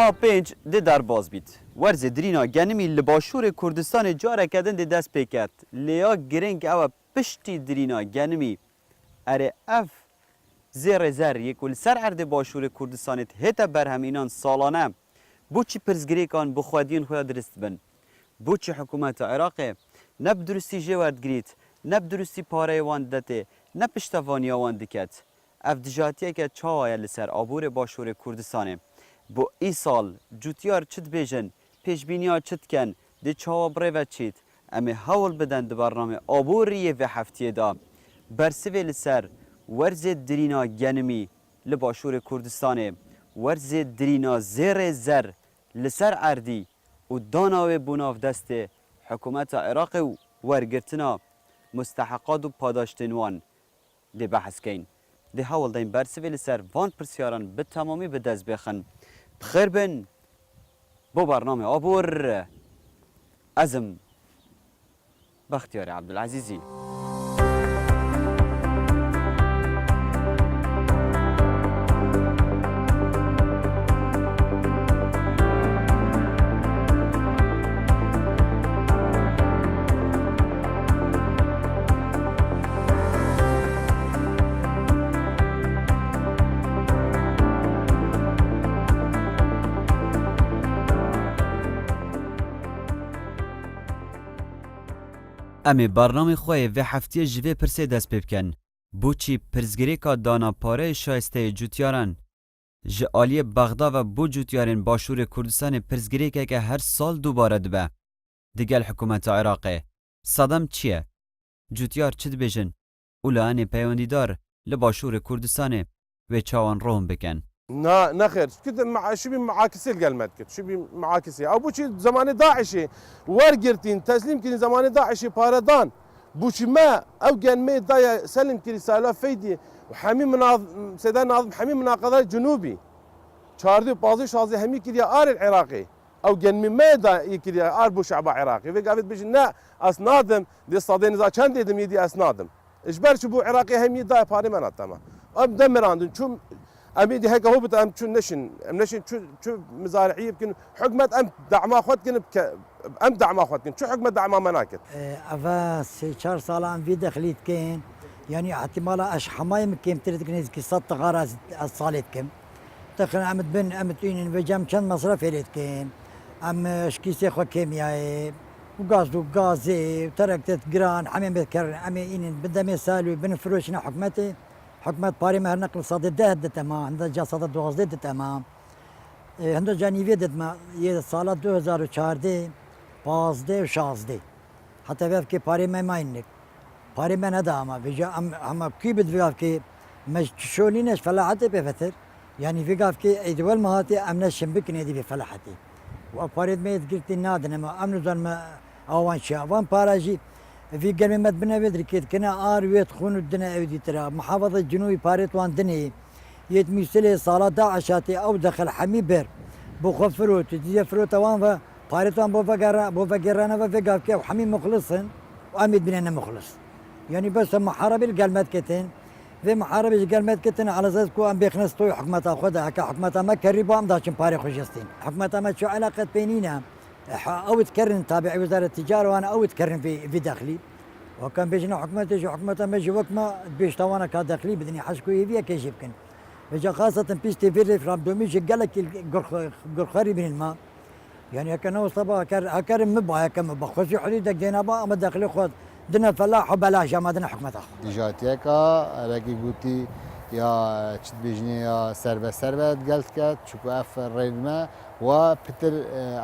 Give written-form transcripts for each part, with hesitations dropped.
ما پنج ده در باز بید ورز درینا گنمی لباشور کردستان جاره کدن ده دست پیکت لیا گرنگ او پشتی درینا گنمی اره اف زیر زر یکول سر عرد باشور کردستانت هتا برهم اینان سالانه بوچی پرزگری کان بخوادین خواه درست بن بوچی حکومت عراق نب درستی جوارد گریت نب درستی پاره وان دته نب پشتوانیا وان دکت اف دجاتیه که چاوه لسر آبور باشور کردستانه بو ای سال جوتیار چت بیجن پیشبینیا چت کن ده چاوا بره و چیت امی حول بدن ده برنامه آبوریه و هفتیه دا برسوه لسر ورز درینا گنمی لباشور کردستانه ورز درینا زیر زر لسر عردی و داناوه بوناف دست حکومت عراق و ورگرتنا مستحقات و پاداشتنوان ده بحث کن ده حول دین برسوه لسر وان پرسیاران به تمامی به دست بخن بخیر بن با برنامه آبور ازم بختیار عبدالعزیزی امی برنامه خواه و هفته جوه پرسه دست بکن بوچی پرزگری که دانا پاره شایسته جوتیاران جعالی بغدا و بو جوتیارن باشور کردستان پرزگری که هر سال دوباره دبه دیگل حکومت عراقه صدام چیه؟ جوتیار چید بیجن؟ اولان پیوندیدار لباشور کردستان و چاوان روم بکن لا خير كنت مع شبي معاكسي القلمت كنت شبي معاكسي او بوشي زمان داعشي ورقرتين تسليم كني زمان داعشي باردان بوشي ما او كان مي ضايا سلم كني سالا فيدي وحميم مناظم سيدان ناظم حميم مناقضات جنوبي شاردي بازي شازي همي كدي ار العراقي او كان من ما دا يكدي ار بو شعب عراقي فقالت بيجي نا اسنادم دي صادين اذا كان دي دميدي اسنادم اجبر شبو عراقي همي ضايا باريمانات تمام ام دمراندن شو اميدي هيك هو بت ام شو نشن شو مزارعيه يمكن حكمه ام دعما خدكن ام دعما خدكن شو حكمه دعما مناكت افا سي 4 سال ام في دخليت كين يعني احتمال اش حمايم كيم تريد كي صد غراز صالت كم تخن عمد بن امتين بجام كان مصرف هليت كين ام شكيسي خو كيمياء وغازي تركت جران حميم بكر امي ان بدم سالو بن فروشنا حكمتي حكومت باري مهر نقل صاد ده تمام عندنا جا صاد 12 تمام عندنا جانيفي ما ये साल 2014 15 16 حتى في كي باري ما ينك باري ما ندعم بيجا هم كي بدفع كي مش شولينش فلاحتي بفتر يعني في قاف كي ادول مهاتي امن الشمبك ندي بفلاحتي وباري ما قلت نادنا ما امن زن ما اوان شافان باراجي في قلبي مد بنا بدركيت كنا ويت خون الدنا اودي ترى محافظه الجنوبي باريت وان دني يتمثل صالات داعشاتي او دخل حمي بير بخفروت تجي فروت وان باريت وان بو فقرانا فقاف كيف حمي مخلصن وامد بنا مخلص يعني بس محارب القلمات كتن في محارب القلمات كتن على اساس كو ام بيخنستو حكمتها خدها هكا حكمتها ما كريبو ام داشن باري خوشستين حكمتها ما شو علاقه بينينا او تكرن تابع وزاره التجاره وانا او تكرن في داخلي وكان بيجنا حكمته حكمته ما جوك ما بيش توانا كداخلي بدني حشكو يبيا كيف يمكن فجا خاصه بيستي في فرام دوميش قال لك قرخري بين الماء يعني كان وصبا كر مبا كم بخش حديدك جنابا ما داخلي خد دنا فلاح وبلاش ما دنا حكمته جاتيكا راكي قلتي يا تشد بيجني يا سربت قالت كات شوف اف الريدما وبتر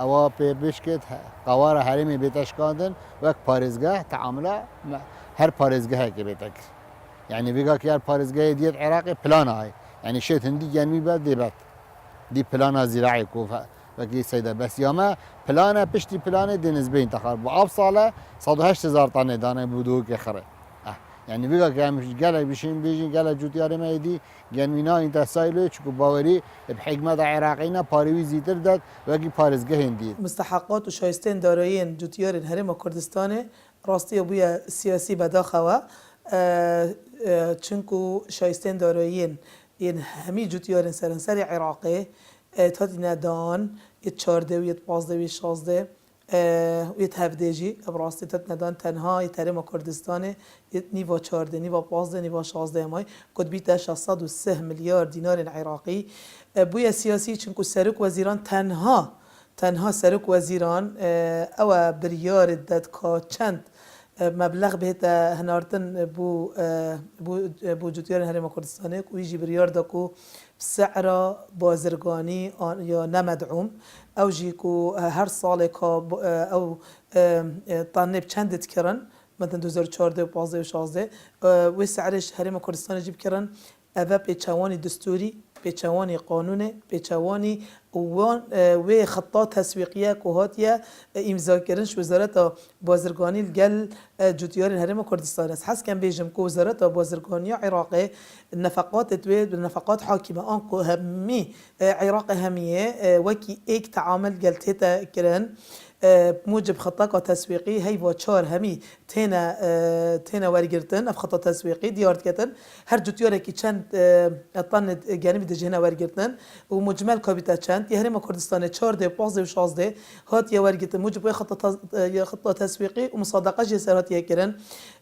او بيشكت قواره حريمي بيتش كادن وك باريزغا تعامله هر باريزغا هيك بيتك يعني بيقا كي هر باريزغا ديت عراقي بلان هاي يعني شيت هندي جنبي بعد دي بلان زراعي كوفا وكي سيده بس يوما بلان بشتي بلان دي نسبين تخرب ابصاله 108000 طن دانه بودوك خره يعني بيقا كامش قال بيشين بيجي قال جوتيار ما يدي جنوينا انت سايلو تشكو باوري بحكمه عراقينا باروي زيتر داد وكي بارزگه هندي مستحقات و شایستین دارایین جوتیار هرم کردستان راستی بویا سیاسی بداخوا چنکو شایستین دارایین این همی جوتیار سرانسر عراقی تاتی ندان یه 14 و یه 15 و یه 16 و یه 17 جی براستی تات ندان تنها یه تریم کردستان یه نیوا 14 نیوا 15 نیوا 16 مای کد بیت 603 میلیارد دینار عراقی بوی سیاسی چونکو سرک وزیران تنها سرک وزیران او بریار داد که چند مبلغ بهت هنارتن بو جوتیار هرم کردستانه کو یجی بریار دکو سعر بازرگانی یا نمدعوم او جی کو هر سال کا او طنب چند تکرن مثلا 2014 و 15 و 16 و سعرش هرم کردستان جیب کرن اوه پیچوانی دستوری پیچوانی قانونه پیچوانی و خطات تسویقیه که هاتیه امضا کردنش وزارت بازرگانی گل جوتیار هرم کردستان است حس کم بیجم که وزارت بازرگانی عراق نفقات توید نفقات حاکمه آن که همی عراق همیه وکی ایک تعامل گل تیتا کرن موجب خطاق تسویقی هی و چهار همی تینا ورگرتن اف خطا تسویقی دیارت کتن هر جوتیاره که چند طن جانبی دجهنا ورگرتن و مجمل کابیتا چند یه هرم کردستان 14 15 و 16 هات یا ورگرتن موجب خطا تسویقی و مصادقه جسارات یکرن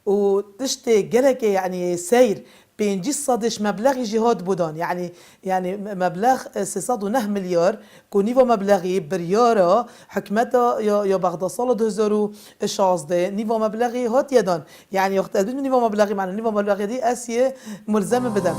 و تشت جلك يعني سير بينجي صادش مبلغ جهاد بودان يعني مبلغ 309 مليار كونيفا مبلغي بريارة حكمتها يا بغدا صالة 2016 نيفا مبلغي هات يدان يعني وقت أدبين نيفا مبلغي معنى نيفا مبلغي دي أسيه ملزم بدم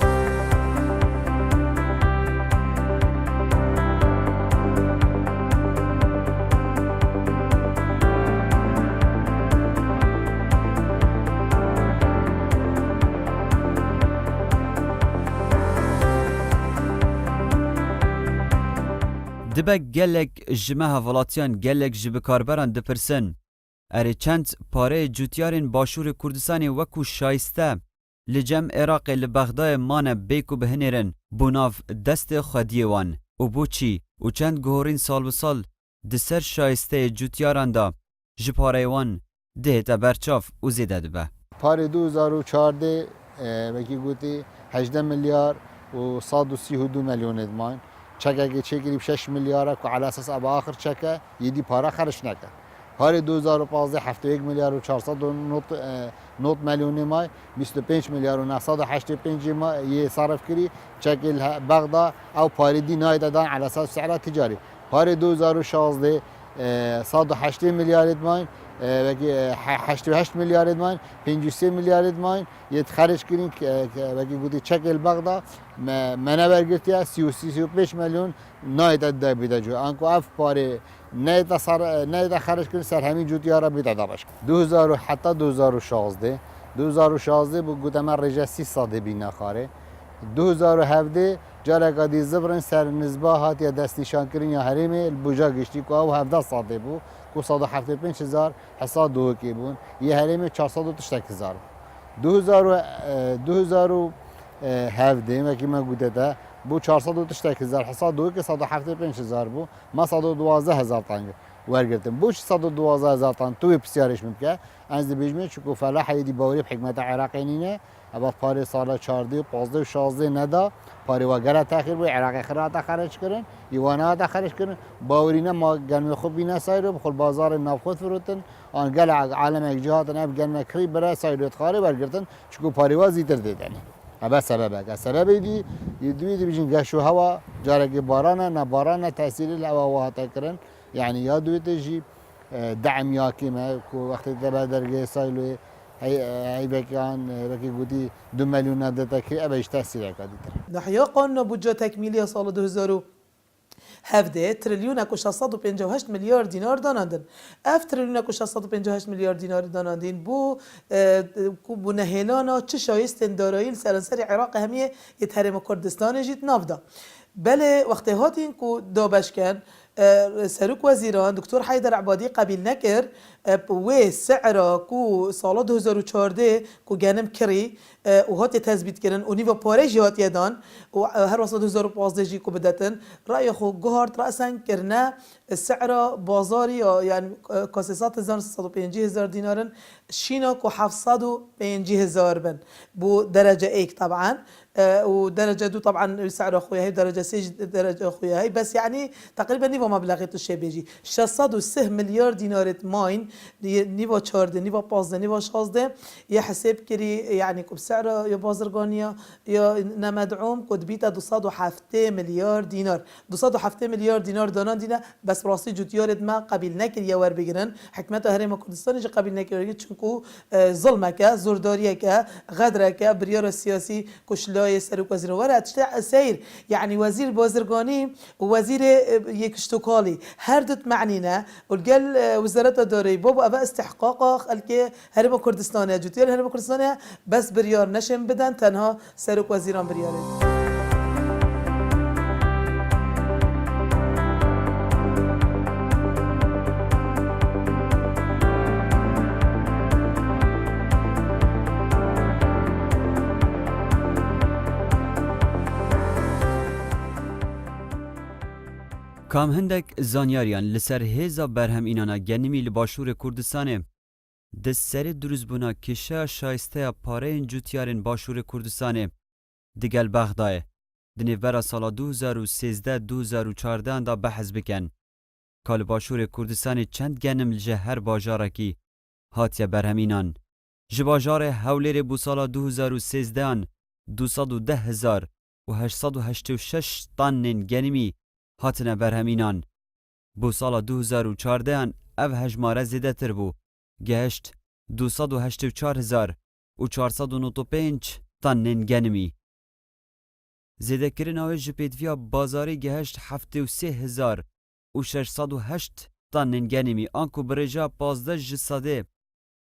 دبک گلک جمه هولاتیان گلک جبکاربران دپرسن اره چند پاره جوتیارین باشور کردستان وکو شایسته لجم عراق لبغدای مان بیکو بهنیرن بوناف دست خدیوان و بوچی و چند گهورین سال و سال دسر شایسته جوتیاران دا جپاره وان دهتا برچاف و زیده دبه پاره 2014 وکی گوتی 18 میلیارد و 132 میلیون ادمان چکه چه گریب 6 میلیارد که علی اساس ابا آخر چکه یدی پاره خرج نکرد پاره 2015 71 میلیارد و 409 میلیون مای 25 میلیارد و 985 مای یه صرف کری چکه بغدا او پاره دی نایده دان علی اساس سعر تجاری پاره 2016 108 میلیارد مای 88 میلیارد مان 53 میلیارد مان یه خرج کردیم که وقتی گویی چکل بغدا منابع گرفته 35 میلیون نایده ده بیده جو آنکو اف پاره نایده خرج کردن سر همین جوتیارا بیده داشت 2000 حتی 2016 بود گفتم رجع 300 بین خاره 2017 جالک دی زبرن سر نسبه هات یا دستیشان کردن یا حریم البوجا گشتی که او 17 ساده بود که 175,000 حساد دو کی بون یه حریم 480,000 2017 ما که ما گفته بو 480,000 حساد دو که 175,000 بود ما 112,000 تانگ ورگرتم بوش 112,000 تان توی بسیارش ممکن از بیشتر چون فلاح یدی باوری حکمت عراقی نینه ابا پاره سال 14 15 و 16 ندا پاره وگره تاخیر بود عراق خیرات خرج کردن ایوانات خرج کردن باورینا ما گرم خوب بینا سایرو بخل بازار نافخود فروتن آن گل عالم اجهاد ناب گرم کری برای سایرت خاره برگردن چون پاره وازی تر دیدن ابا سبب دی یدوی بیشین گشو هوا جارگ باران نه تاثیر الهوا وهات کردن يعني يا دوي تجي دعم ياكي ما وقت تبع درجة سايلو هي بكي قدي 2 مليون ندتك ابى تاثير كادتر نحيا قانون بودجه تكميلي سال 2017 تریلیون و 658 میلیارد دینار داناندن اف تریلیون و 658 میلیارد دینار داناندین بو نهیلانا چه شایستن دارایی سرانسر عراق همیه یتحرم کردستان جیت نافدا بله وقتی هاتین کو دابش کن سروک وزیران دکتر حیدر عبادی قبیل نکر و سعر کو سال 2014 کو گنم کری و هات تثبیت کردن و نیو پاره جهات یدان و هر وسط 2015 جی کو بدتن رأی خو گهارت رأسا کرنا سعر بازاری یعنی کاسسات 350,000 دینارن شینا کو 750,000 بن بو درجه ایک طبعا ودرجه 2 طبعا سعر خويا هي درجه 3 درجه خويا هي بس يعني تقريبا نيفو مبلغ الشيء بيجي 603 مليار دينار ماين نيفو 14 نيفو 15 نيفو 16 يا حساب كري يعني بسعر يا بازرگانيا يا نمدعوم قد بيتا 207 مليار دينار 207 مليار دينار دانان دينا بس راسي جوتيارد ما قبل نكر يا ور بگرن حكمت هرم كردستان جا قبل نكر چونكو ظلمك زورداريك غدرك بريار السياسي كشلاي سرك وزير ورا سير يعني وزير بازرگاني ووزير يكشتوكالي هر دوت معنينا والقال وزارة الداري بابا أبا استحقاق الكي هرم كردستان جوتيار هرم كردستان بس بريار نشم بدن تنها سرك وزيران برياره کام هندک زانیاریان لسر هیزا برهم اینانا گنمی لباشور کردستانه دست سر دروز بونا کشه شایسته پاره این جوتیارین باشور کردستانه دیگل بغدای دنیبرا سالا 2013-2014 دا بحث بکن کال باشور کردستان چند گنم لجه هر باجارکی هاتیه برهمینان جباجار هولیر بو سالا 2013 210,886 طن گنمی هاتنه برهمینان بو سالا 2014 او هجماره زیده تر بو گهشت 284,495 طن گنمی زیده کرن آوه جپیدویا بازاری گهشت 73,608 طن گنمی آنکو برجا 15 جساده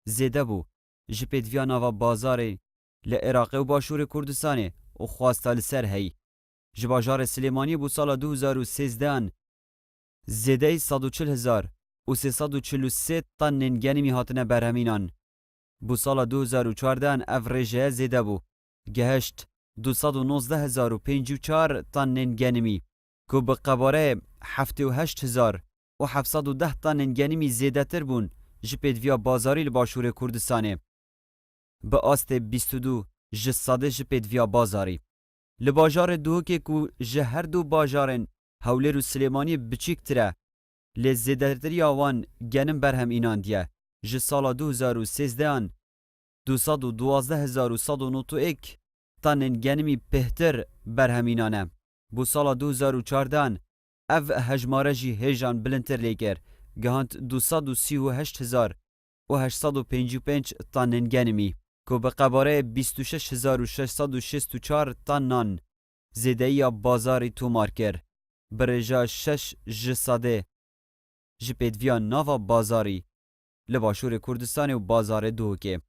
زیده بو جپیدویا ناوا بازاری لعراق و باشور کردستانه و خواستا لسر هی جباجار سلیمانی بو سال 2013 زیده 140,343 طن گنمی هاتنه برهمینان بو سال 2014 افریجه زیده بو گهشت 219,054 طن گنمی که به قباره 78,710 طن گنمی زیده تر بون جپیدویا بازاری لباشور کردستانه به آست 22 جساده جپیدویا بازاری لباجار دو که کو جهر دو باجارن هولیر و سلیمانی بچیک تره لزیدتری آوان گنم برهم اینان دیه جه سالا 2013 212,191 طن گنمی پهتر برهم اینانه بو سالا 2014 او هجماره جی هیجان بلندتر لیگر گهاند 238,855 طن گنمی که به قباره 26,664 طن نان زیده یا بازاری تو مارکر برجا 6 جساده جپیدویا ناوا بازاری لباشور کردستان و بازار دوکه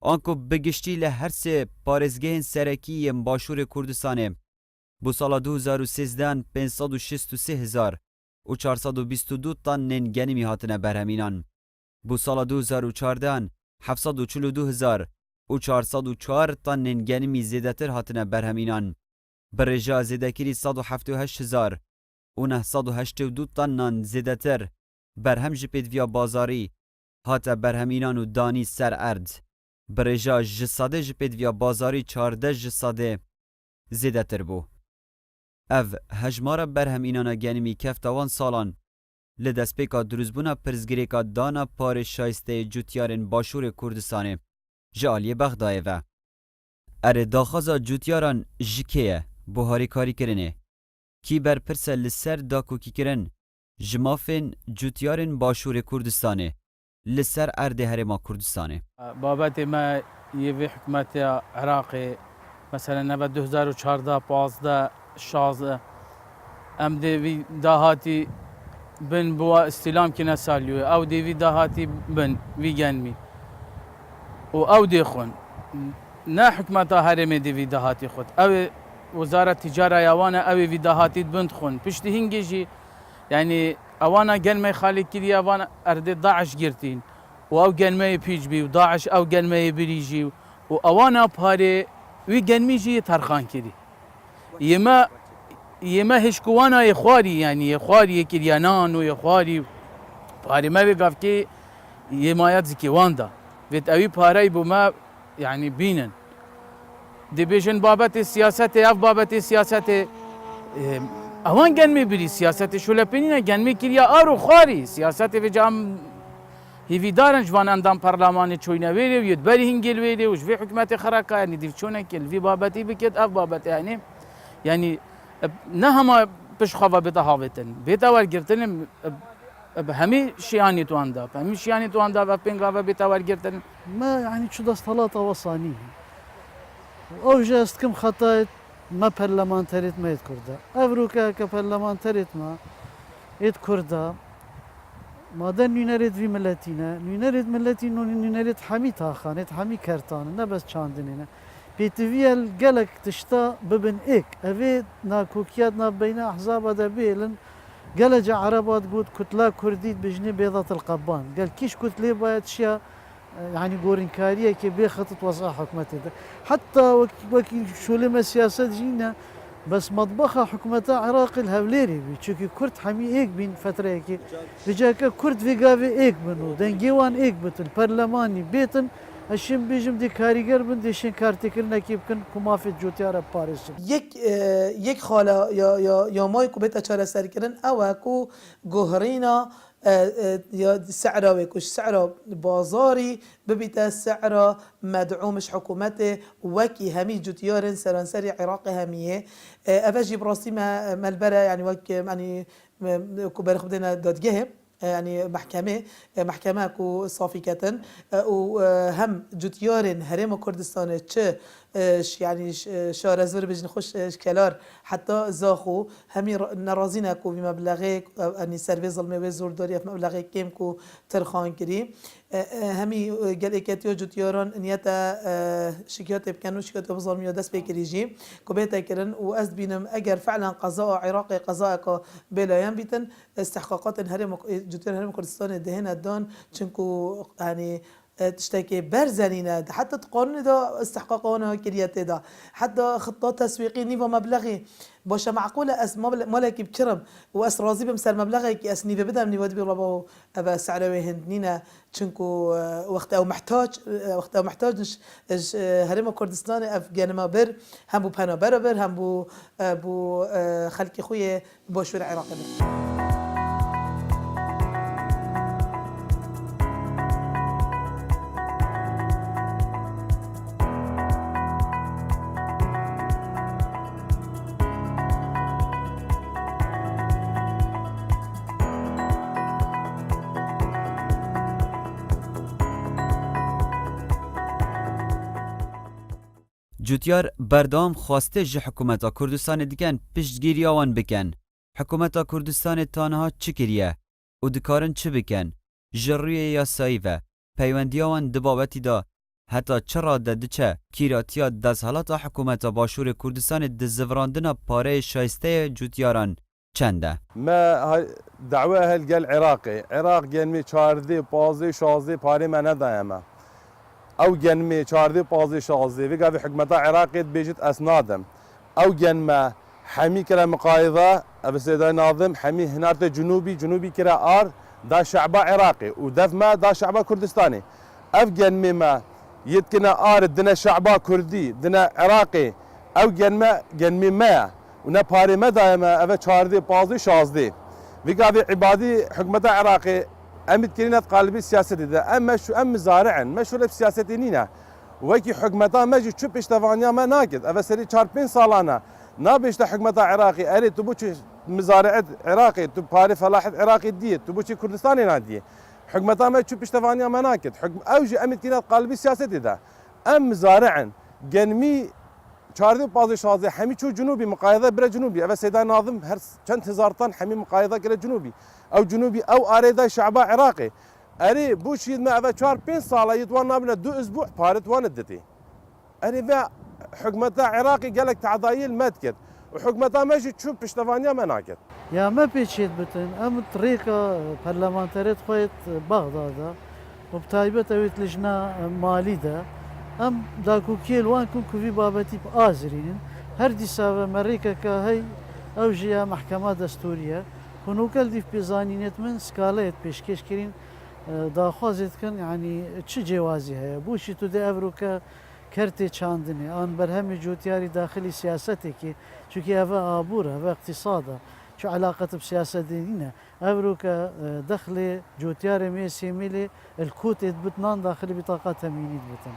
آنکو بگشتی لهر سه پارزگهن سرکی باشور کردستانه بو سال 2013 563,422 طن گنمی هاتنه برهمینان بو سال 2014 742,404 طن گنمی زیدتر هاتنه برهمینان برجا زیدکری 178,982 طنان زیدتر برهم جپیدویا بازاری هاته برهمینان و دانی سر ارد برجا جساده جپیدویا بازاری 14 جساده زیدتر بو او هجمار برهمینان گنمی کفتوان سالان لدسپیکا دروزبونا پرزگریکا دانا پار شایسته جوتیارن باشور کردستانه جالی بغدایه و اره داخازا جوتیاران جکیه بوهاری کاری کرنه کی بر پرسه لسر داکو کی کرن جمافین جوتیارن باشور کردستانه لسر ارده هرما کردستانه بابت ما یه حکومت عراقی مثلا نبا 2014 15 16 ام دیوی دهاتی بن بوا استلام کنه سالیو او دیوی دهاتی بن وی گنمی و او دیخون نه حکمت هرم دیوی دهاتی خود او وزارت تجاره یوانه او وی دهاتی بند خون پشت هنگیجی یعنی اوانا گنمی خالی کردی اوانا ارد داعش گرتین و او گنمی پیج بی و داعش او گنمی بریجی و اوانا پاره وی گنمی جی ترخان کردی یما هشکوانا یخواری یعنی یخواری کریانان و یخواری پاره ما بگفت که یمایت زکی واندا ویت اوی پاره بو ما يعني بينن دي بيجن بابت السياسة اف بابت السياسة اوان جنمي بري سياسة شو لبينينا جنمي كريا ارو خاري سياسة في جام هيفي دارن جوان اندام برلماني تشوينا ويري ويدبري هنجل ويري وش في حكومة خراكا يعني دي شونك في بابتي بكت اف بابت يعني نهما بش خوا بتهاوتن بيتاور جرتن همي شياني تواندا همي شياني تواندا بينغا بيتاور جرتن ما يعني شو دست هلاطة وصانيه او جاست كم خطأت ما برلمانتريت ما يتكردا افروكا كبرلمانتريت ما يتكردا ما دن نريد في ملتنا نريد ملتنا نريد حمي تاخانت حمي كرتان نبس چاندنينا بيتفيل قالك تشتا ببن ايك افي ناكوكيات بين احزاب دبيلن قال جا عربات قلت كتلا كرديت بجني بيضة القبان قال كيش كتلي بايت شيا يعني قورنكارية كي بيخطط وصا حكمته حتى وكي شو لما سياسات جينا بس مطبخها حكومتها عراق الهوليري بيشوكي كرد حمي ايك بين فترة هيك بجاكا كرد في قافي ايك بنو دنجيوان ايك بتن برلماني بيتن الشم بيجم دي كاريگر بن ديشن كارتكرنا كي بكن كما في جوتيارا باريس یک خاله یا مای کو بيت اشاره سر کردن او کو گوهرینا یا سعره ويكوش سعره بازاري ببيتا سعره مدعومش حكومته وكي همي جوتيارن سرانسري عراق هميه افاجي براسي ملبره يعني وك يعني كبر خدنا دادجه يعني محكمة كو صافيكة وهم جوتيارن هرم كردستان چه يعني شارزور بجن خوش كلار حتى زاخو همي نرازينا كو بمبلغي اني سيرفي ظلمي وزور داري في مبلغي كيم كو ترخان كري همي قال اكاتيو جوتيارن نيتا شكيات بكانو شكيات بظلمي دس بكريجي كو بيتا كرن واز بينم اجر فعلا قضاء عراقي قضاء بلايان بيتن استحقاقات هرم جوتيارن هرم كردستان دهنا دان چنكو يعني تشتكي برزنينا حتى تقارن دا استحقاقنا كرياتي دا حتى خطات تسويقي نيفا مبلغي باشه معقوله اس مالك بكرم واس راضي بمثل مبلغي كي اس نيفا بدا من ودي ربو ابا سعره هندنينا چنكو وقت محتاج هرم كردستان افغان ما بر هم بو پنا برابر هم بو خلق خوي باشور عراق جوتیار بردام خواسته جه حکومتا کردستان دیگن پشتگیری آوان بکن. حکومتا کردستان تانها چی کریه؟ و دکارن چی بکن؟ جروی یاسایی و پیوندی آوان دبابتی دا حتی چرا دچه کیراتیا دزهالات حکومتا باشور کردستان دزوراندن پاره شایسته جوتیاران چنده؟ ما دعوه هل عراق گنمی 14 15 16 پاره ما ندایمه او جنمي 14 15 16 في قاعد حكمتها عراقي بيجت اسنادم او جنما حمي كرا مقايضه ابو سيداي ناظم حمي هناك جنوبي كرا ار دا شعبه عراقي ودف ما دا شعبه كردستاني اف جنمي ما يتكنا ار دنا شعبه كردي دنا عراقي او جنمي ما ونا باري ما دائما اف 14 15 16 في قاعد عبادي حكمتها عراقي امد كرينات قالبي السياسه ده اما شو ام زارعا ما شو لب سياسه نينا وكي حكمتها ما جي تشوف اشتفانيا ما ناقد افسري 4 سالانا نابش حكمتها عراقي اري تبوش مزارعه عراقي تباري فلاحه عراقي دي تبوش كردستاني نادي حكمتها ما تشوف اشتفانيا ما ناقد حكم اوجي امد كرينات قالبي السياسه ده ام زارعا جنمي 14 15 16 حمي شو جنوبي مقايضه برا جنوبي ابا سيدان ناظم هر كنت هزار طن حمي مقايضه كلا جنوبي او اريدا شعبه عراقي اري بوش ما ابا 4 صاله يتوان نابنا 2 اسبوع بارت واندتي اري ذا حكمتها عراقي قال لك تعضايل ماتكت وحكمتها ماشي تشوف بشتفانيا مناكت يا ما بيشيت بتن ام طريقه برلمانتريت خويت بغداد وبتايبه اويت لجنه ماليه ام داكو كيل وان كونكو في بابتي بازرين هردي سابا مريكا كهي او جيا محكمة دستورية هنوكل دي بيزانينيت من سكاليت بيشكيش كرين داخوازيت كن يعني تش جوازي هي بوشي تو دي افروكا کرتی چاندنی آن بر همی جوتیاری داخلی سیاستی که چونکه اوه آبوره اوه اقتصاده شو علاقة بسياسة دينية أبروك دخل جوتيار ميسي ميلي الكوت بتنان داخل بطاقات تمينية بتن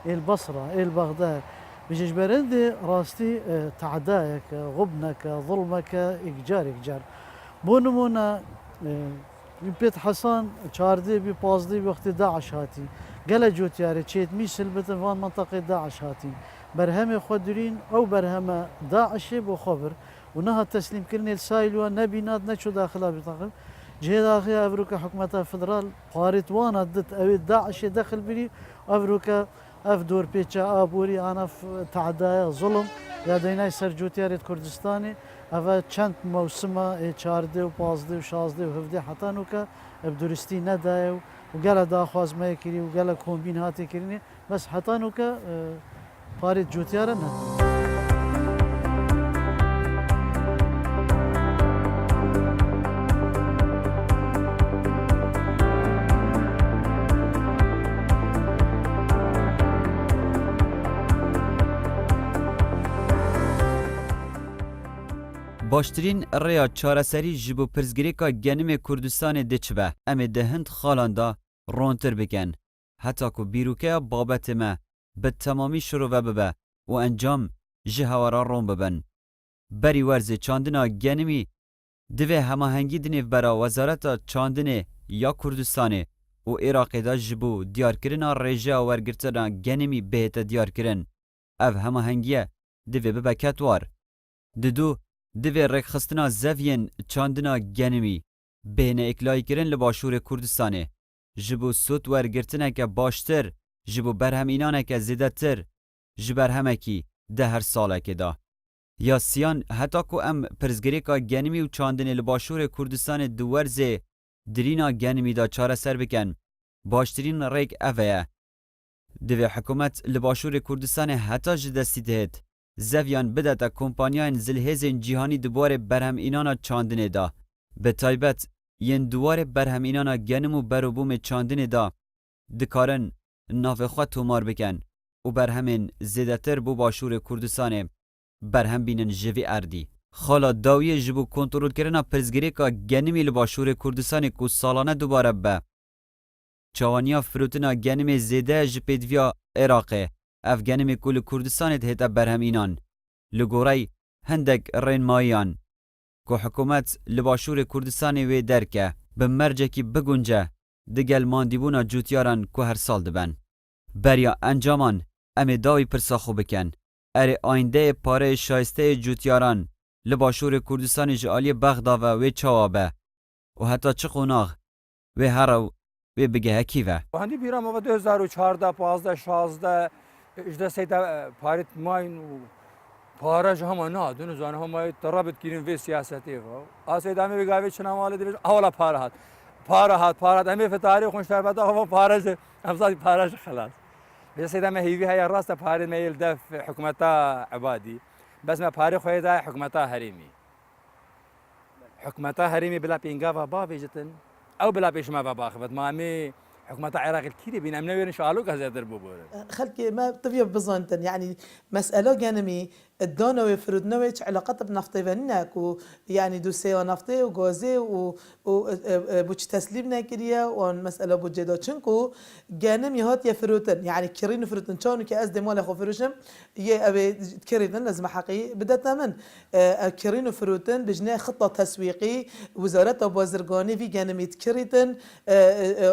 البصرة البغداد بيجيش برندي راستي تعدايك غبنك ظلمك إجار بونمونا بيت حسن شاردي ببازدي بوقت داعش هاتي قال جوتياري تشيت ميسل بتن فان منطقة داعش هاتي برهم خدرين أو برهم داعش بخبر ونها تسليم كرني السايلوا نبينات نشو داخلها بطاقم جهة داخلها أفروكا حكومتها فدرال قارت وانا ضد أوي داعش داخل بلي أفروكا أف دور بيتشا آبوري أنا في تعدايا ظلم يا ديناي سرجوتيارة كردستاني أفا چند موسمة چارده و پازده و شازده و هفده حتى نوكا بدورستي ندايا وقال داخواز ما يكري وقال كومبين هاتي كريني بس حتى نوكا قارت جوتيارة ندايا باشترین ریا چارەسەری ji bo pirsgirêka genimê Kurdistanê diçibe em ê di hind xalan da rontir bikin heta ku bîrûkeya babetê me bi temamî şirove bibe û encam ji hewara ron bibin. Berî werzê çandina genimî divê hemahengî di nêvbera Wezareta Çandinê ya Kurdistanê û Iraqê de ji bo diyarkirina rêjeya wergirtina genimî bihête diyarkirin. Ev hemahengiye divê bibe ketwar. Didu divê rêkxistina zeviyên çandina genimî bêhne eklayîkirin li başûrê Kurdistanê ji bo sut wergirtineke baştir ji bo berhemînaneke zêdetir ji berhemekî de her salekê da. Yasiyan heta ku em pirsgirêka genimî û çandinê li başûrê Kurdistanê di werzê dirîna genimî da çareser bikin, baştirîn rêk ev ye. Divê hikûmet li başûrê Kurdistanê heta ji destî dihêt zeviyan bidete kompanyayên zilhêzên cîhanî di buwarê berhemînana çandinê da. Bi taybet yên duwarê berhemînana genim û berûbûmê çandinê da dikarin navê xwe tomar bikin û berhemên zêdetir bû başûrê Kurdistanê berhem bînin ji vê erdî. Xala dawiyê ji bo kontrolkirina pirsgirêka genimî li başûrê Kurdistanê ku salane dubare be. Çawaniya firotina genimê zêde ji pêdiviya Iraqê ev genimê ku li Kurdistanê dihête berhemînan. Li gorey hindek rênmayiyan ku hikûmet li başûrê Kurdistanê wê derke bi mercekî bigunce digel mandîbûna cûtiyaran ku her sal dibin. Beriya encaman em ê dawî pirsa xwe bikin. Erê ayîndeyê pareyê şayisteyê cûtiyaran li başûrê Kurdistanê ji aliyê bexda ve wê çawa be û heta çi qonax wê herew wê bigehekî ve. هندی بیرام و 2014 15 16 اجده سیده پاریت ماین و پارج همه نه دونو زن همه ترابط کردن وی سیاستی و آسیده همه بگاوی چناماله دیوش اولا پاره هات همه فتاری خونش تربیت هم پارج همزادی پارج خلاص سیده همه هیوی های راست پاره میل دف حکومتا عبادی بس ما پاره خوی ده حکومتا هریمی بلا پینگا و با بیجتن او بلا پیش ما باخبت ما می حكومة العراق الكيري بين أمنا وين شو كذا دربوا بورا خلكي ما طبيعي بزانتن يعني مسألة جانمي الدانا وفرودنا علاقات بنفطيفنك ويعني دوسيا نفطي وغازي وبوش تسليم نكريا ومسألة بوجدا تشنكو جانمي هات يفروتن يعني كرين فروتن شانو كأز دمال خو فروشم يه أبي كريدن لازم حقيقي بدأت من كرين فروتن بجناء خطة تسويقي وزارة بازرگاني في جانمي تكريتن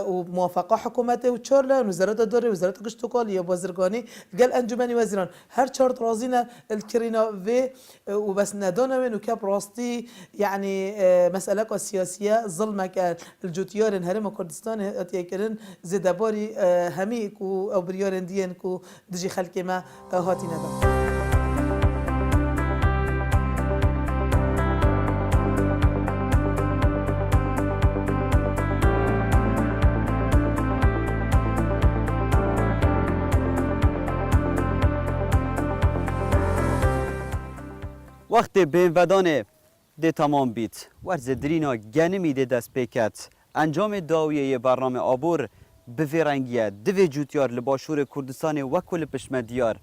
وموافقة حكومته وتشارلا وزارة الدوري وزارة قشتوكال يا بازرگاني قال أنجمني وزيران هر شرط رازينا كرينا في وبس ندانا من وكاب راستي يعني مسألة سياسية ظلمك الجوتيار هرم كردستان اتيكرن زدباري هميك او بريارن ديان كو دجي خلق ما هاتي ندا وقت بینودانه ده تمام بیت ورز درینا گنمی ده دست پیکت انجام داویه برنامه آبور به رنگیه دوی جوتیار لباشور کردستان وکل پشمدیار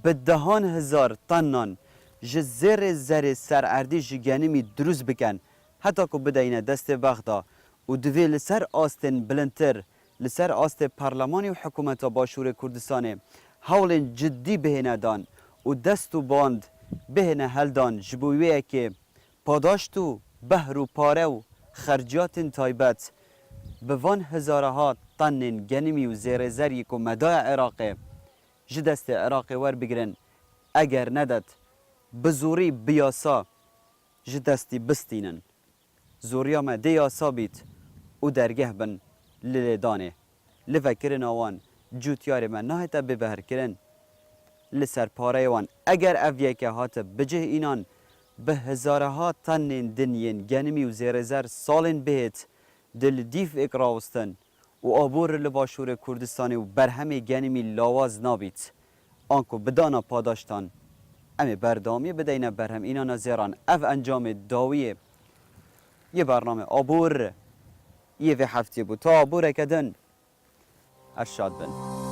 به 10,000 طنان جزر زر سر اردی جگنمی دروز بکن حتی که بدهینه دست بغدا و دوی لسر آستن بلندتر لسر آست پارلمانی و حکومت باشور کردستان حول جدی بهنه دان و دست و باند بهنه هلدان جبویه که پاداشتو بهر و پاره و خرجات تایبت به 1,000 طن گنمی و زیر زری که مدای عراقه جدست عراقی ور بگرن اگر ندد بزوری بیاسا جدستی بستینن زوریا ما دیاسا بیت و درگه بن لدانه لفکرن آوان جوتیار من نهایتا ببهر کرن لسر پاره وان اگر اویه که هات بجه اینان به 1,000 طن دنین گنمی و زیر زر سالن بهت دل دیف اقراوستن و آبور لباشور کردستانی و برهمی گنمی لاواز نابید آنکو بدانا پاداشتان امی بردامی بدین برهم اینا نظیران اف انجام داویه یه برنامه آبور یه و هفته بود تا آبور کدن اشاد بن